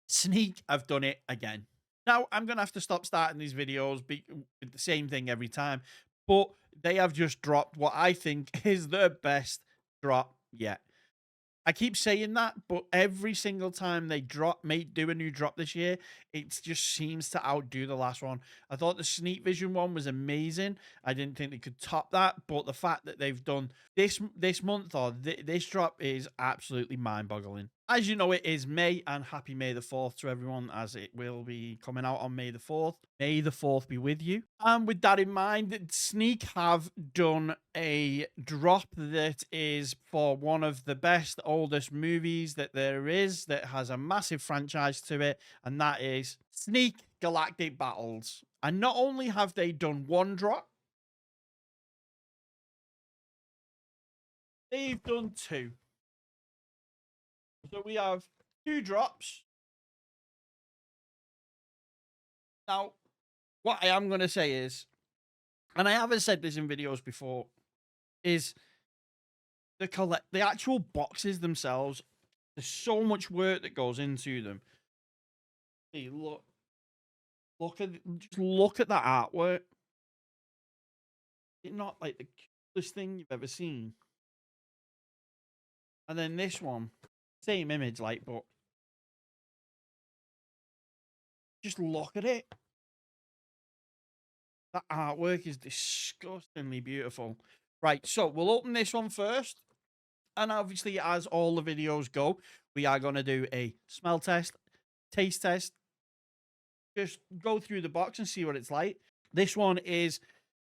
Sneak have done it again. Now, I'm going to have to stop starting these videos with the same thing every time, but they have just dropped what I think is the best drop yet. I keep saying that, but every single time they do a new drop this year, it just seems to outdo the last one. I thought the Sneak Vision one was amazing. I didn't think they could top that, but the fact that they've done this month or this drop is absolutely mind-boggling. As you know, it is May, and happy May the 4th to everyone, as it will be coming out on May the 4th. May the 4th be with you. And with that in mind, Sneak have done a drop that is for one of the best, oldest movies that there is, that has a massive franchise to it, and that is Sneak Galactic Battles. And not only have they done one drop, they've done two. So we have two drops. Now, what I am going to say is, and I haven't said this in videos before, is the actual boxes themselves. There's so much work that goes into them. Hey, just look at that artwork. It's not like the coolest thing you've ever seen. And then this one, same image, like, but just look at it. That artwork is disgustingly beautiful. Right, so we'll open this one first. And obviously, as all the videos go, we are going to do a smell test, taste test. Just go through the box and see what it's like. This one is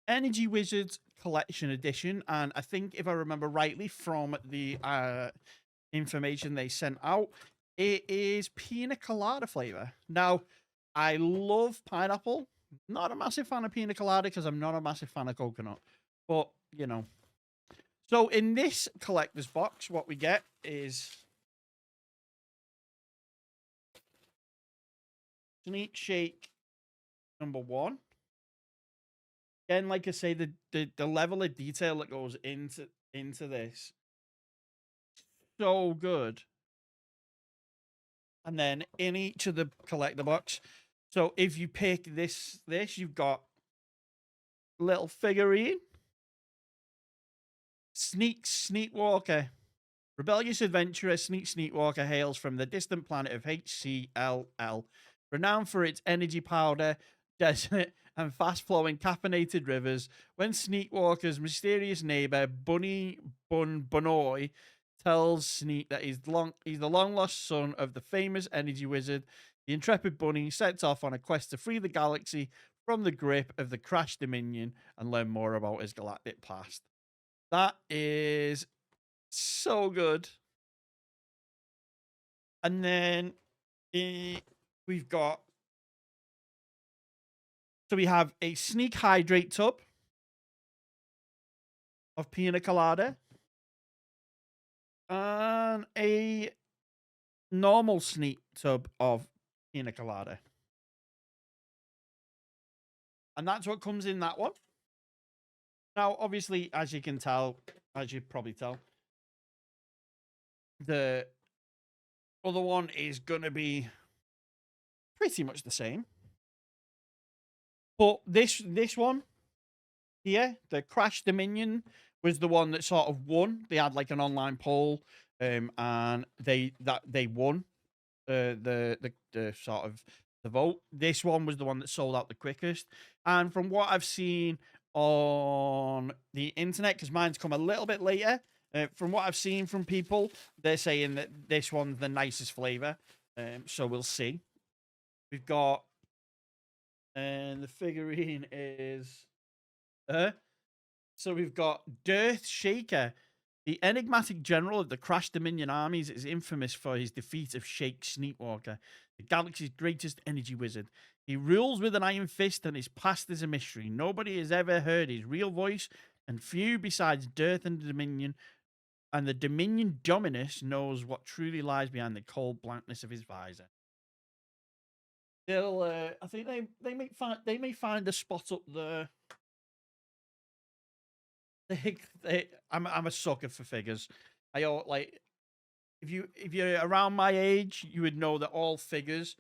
Energy Wizards Collection Edition. And I think, if I remember rightly from the information they sent out, it is pina colada flavor. Now, I love pineapple. Not a massive fan of pina colada because I'm not a massive fan of coconut. But, you know. So in this collector's box, what we get is Sneak Shake number 1. Again, like I say, the level of detail that goes into this, so good. And then in each of the collector box, so if you pick this, you've got little figurine, Sneak Walker. Rebellious adventurer Sneak Walker hails from the distant planet of HCLL, renowned for its energy powder, desert, and fast-flowing caffeinated rivers. When Sneak Walker's mysterious neighbor, Bunny Bunoy, tells Sneak that he's the long-lost son of the famous energy wizard, the intrepid Bunny sets off on a quest to free the galaxy from the grip of the Crash Dominion and learn more about his galactic past. That is so good. And then we've got, so we have a Sneak Hydrate tub of pina colada and a normal Sneak tub of pina colada. And that's what comes in that one. Now, obviously, as you can tell, as you probably tell, the other one is going to be pretty much the same. But this one here, the Crash Dominion, was the one that sort of won. They had like an online poll, and they won the sort of the vote. This one was the one that sold out the quickest. And from what I've seen on the internet, because mine's come a little bit later, from what I've seen from people, they're saying that this one's the nicest flavor. So we'll see. We've got, and the figurine is, so we've got Dearth Shaker. The enigmatic general of the Crash Dominion armies is infamous for his defeat of Shake Sneakwalker, the galaxy's greatest energy wizard. He rules with an iron fist and his past is a mystery. Nobody has ever heard his real voice, and few besides Dearth and the Dominion Dominus knows what truly lies behind the cold blankness of his visor. They'll, I think they may find a spot up there. I'm a sucker for figures. I like if you're around my age, you would know that all figures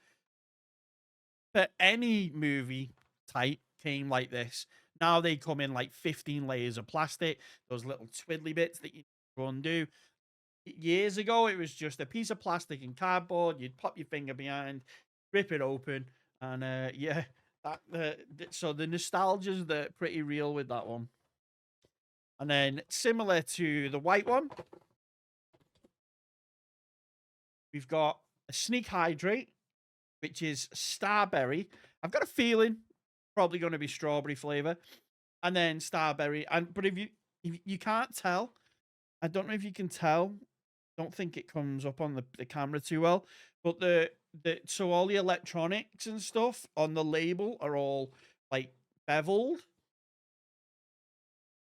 for any movie type came like this. Now they come in like 15 layers of plastic, those little twiddly bits that you undo. Years ago, it was just a piece of plastic and cardboard. You'd pop your finger behind, rip it open, and yeah, so the nostalgia's pretty real with that one. And then similar to the white one, we've got a Sneak Hydrate, which is Starberry. I've got a feeling probably going to be strawberry flavor, and then Starberry. But if you can't tell, I don't know if you can tell. Don't think it comes up on the camera too well, but so all the electronics and stuff on the label are all like beveled,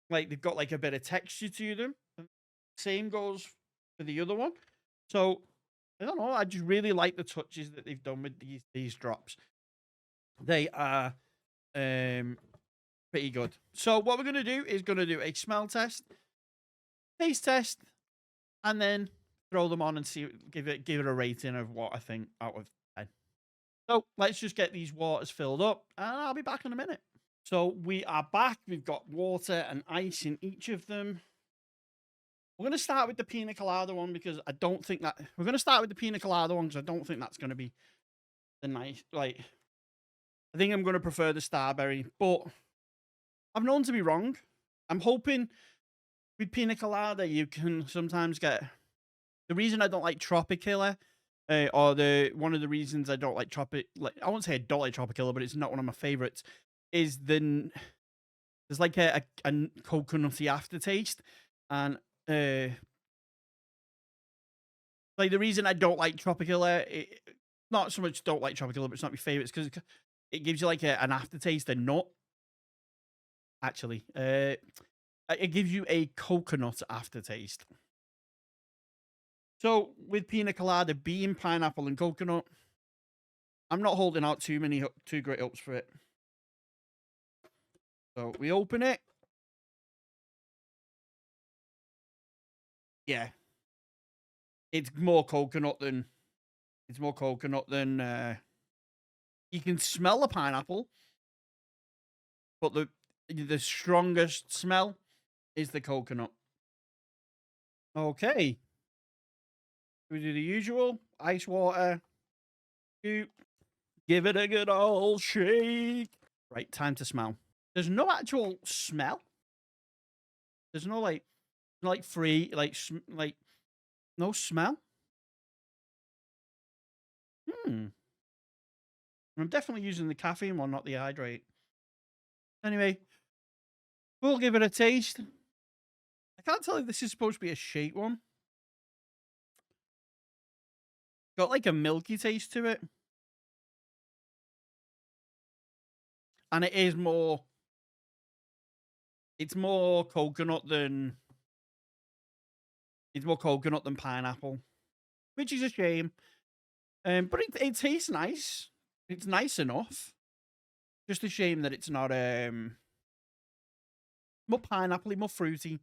like they've got like a bit of texture to them. Same goes for the other one. So I don't know. I just really like the touches that they've done with these drops. They are pretty good. So what we're gonna do is gonna do a smell test, taste test, and then throw them on and give it a rating of what I think out of 10. So let's just get these waters filled up, and I'll be back in a minute. So we are back. We've got water and ice in each of them. We're going to start with the pina colada one because I don't think that... We're going to start with the pina colada one because I don't think that's going to be the nice... Like, I think I'm going to prefer the Starberry, but I'm known to be wrong. I'm hoping with pina colada you can sometimes get... The reason I don't like Tropicilla, or one of the reasons I don't like I won't say I don't like Tropicilla, but it's not one of my favorites, is there's like a coconutty aftertaste, and like the reason I don't like Tropicilla, not so much don't like Tropicilla, but it's not my favorite, because it gives you like an aftertaste of nut. Actually, it gives you a coconut aftertaste. So with pina colada being pineapple and coconut, I'm not holding out too great hopes for it. So we open it. Yeah, it's more coconut than you can smell the pineapple, but the strongest smell is the coconut. Okay, we do the usual ice water. Give it a good old shake. Right, time to smell. There's no actual smell. There's no like free like no smell. I'm definitely using the caffeine one, not the hydrate. Anyway, we'll give it a taste. I can't tell if this is supposed to be a shake one. Got like a milky taste to it. And it's more coconut than pineapple, which is a shame. But it tastes nice. It's nice enough. Just a shame that it's not more pineapple-y, more fruity.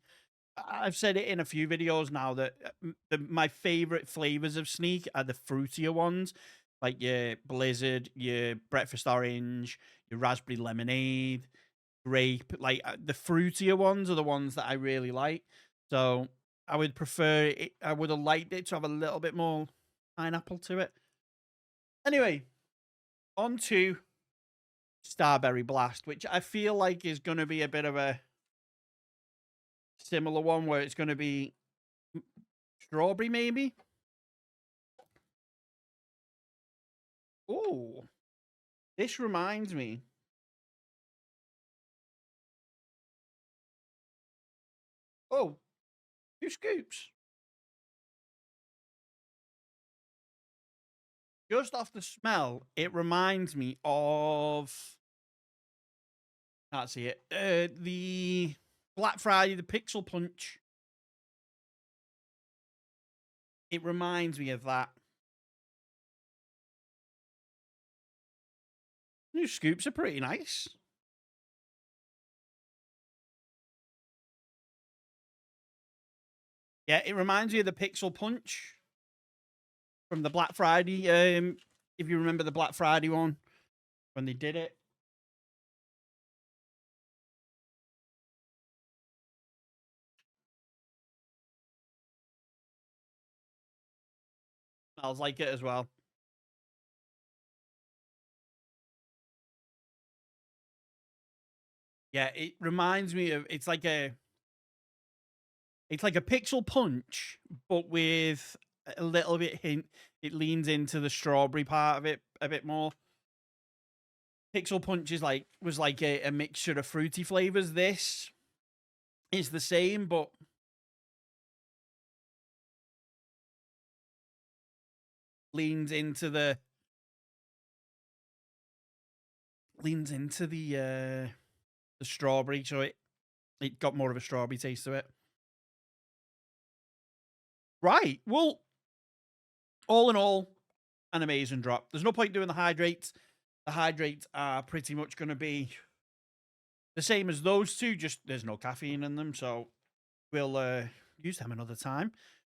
I've said it in a few videos now that my favorite flavors of Sneak are the fruitier ones, like your Blizzard, your Breakfast Orange, your Raspberry Lemonade, grape. Like the fruitier ones are the ones that I really like. So I would prefer it. I would have liked it to have a little bit more pineapple to it. Anyway, on to Starberry Blast, which I feel like is going to be a bit of a similar one where it's going to be strawberry, maybe. Oh, this reminds me. Oh, 2 scoops. Just off the smell, it reminds me of... Can't see it. The Black Friday, the Pixel Punch. It reminds me of that. New scoops are pretty nice. Yeah, it reminds me of the Pixel Punch. from the Black Friday. If you remember the Black Friday one when they did it. Smells like it as well. Yeah, it reminds me of it's like a pixel punch, but with a little bit hint. It leans into the strawberry part of it a bit more. Pixel punch is was like a mixture of fruity flavors. This is the same, but leans into the the strawberry, so it got more of a strawberry taste to it. Right. Well, all in all, an amazing drop. There's no point doing the hydrates. The hydrates are pretty much going to be the same as those two, just there's no caffeine in them, so we'll use them another time.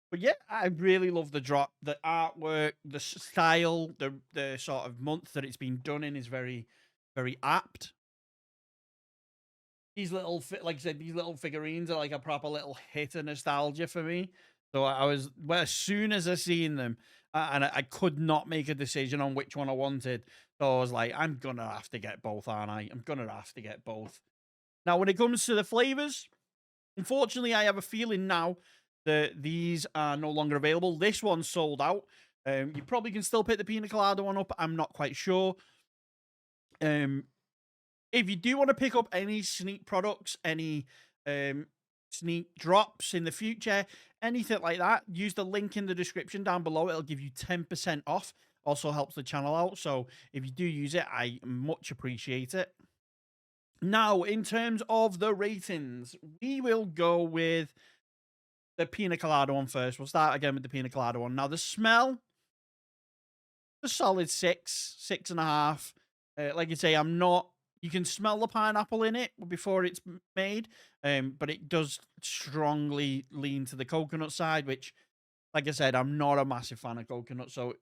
But yeah, I really love the drop. The artwork, the style, the sort of month that it's been done in is very, very apt. These little, like I said, these little figurines are like a proper little hit of nostalgia for me. So I was, well, as soon as I seen them, and I could not make a decision on which one I wanted. So I was like, I'm gonna have to get both, aren't I? I'm gonna have to get both. Now, when it comes to the flavors, unfortunately, I have a feeling now that these are no longer available. This one's sold out. You probably can still pick the pina colada one up. I'm not quite sure. If you do want to pick up any sneak products, any sneak drops in the future, anything like that, use the link in the description down below. It'll give you 10% off. Also helps the channel out. So if you do use it, I much appreciate it. Now, in terms of the ratings, we will go with the pina colada one first. We'll start again with the pina colada one. Now, the smell, a solid 6.5. Like I say, you can smell the pineapple in it before it's made, but it does strongly lean to the coconut side, which, like I said, I'm not a massive fan of coconut, so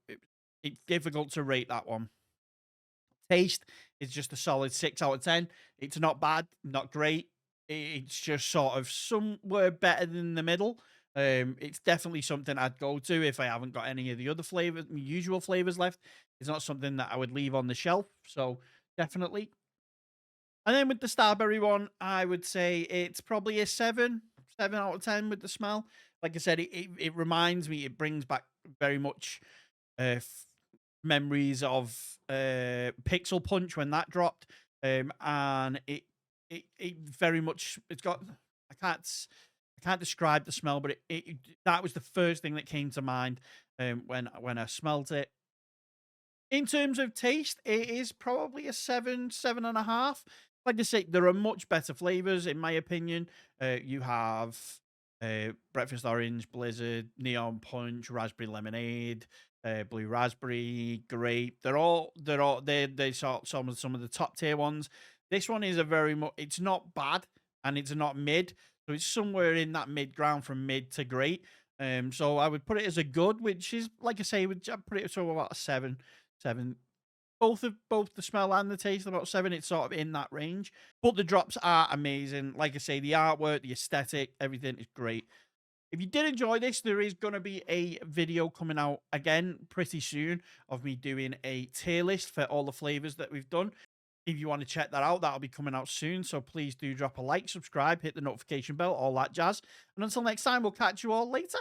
it's difficult to rate that one. Taste is just a solid 6 out of 10. It's not bad, not great. It's just sort of somewhere better than the middle. It's definitely something I'd go to if I haven't got any of the other flavors, usual flavors left. It's not something that I would leave on the shelf, so definitely. And then with the Starberry one, I would say it's probably a 7 out of 10 with the smell. Like I said, it reminds me, it brings back very much memories of Pixel Punch when that dropped. And it very much, it's got, I can't describe the smell, but that was the first thing that came to mind when I smelled it. In terms of taste, it is probably a 7.5. Like I say, there are much better flavors, in my opinion. You have breakfast orange, blizzard, neon punch, raspberry lemonade, blue raspberry, grape. They sort some of the top tier ones. This one is it's not bad and it's not mid, so it's somewhere in that mid ground from mid to great. So I would put it as a good, which is, like I say, I'd put it to about a 7. Both the smell and the taste about 7. It's sort of in that range, but the drops are amazing. Like I say, the artwork, the aesthetic, everything is great. If you did enjoy this, there is going to be a video coming out again pretty soon of me doing a tier list for all the flavors that we've done. If you want to check that out, that'll be coming out soon. So please do drop a like, subscribe, hit the notification bell, all that jazz. And until next time, we'll catch you all later.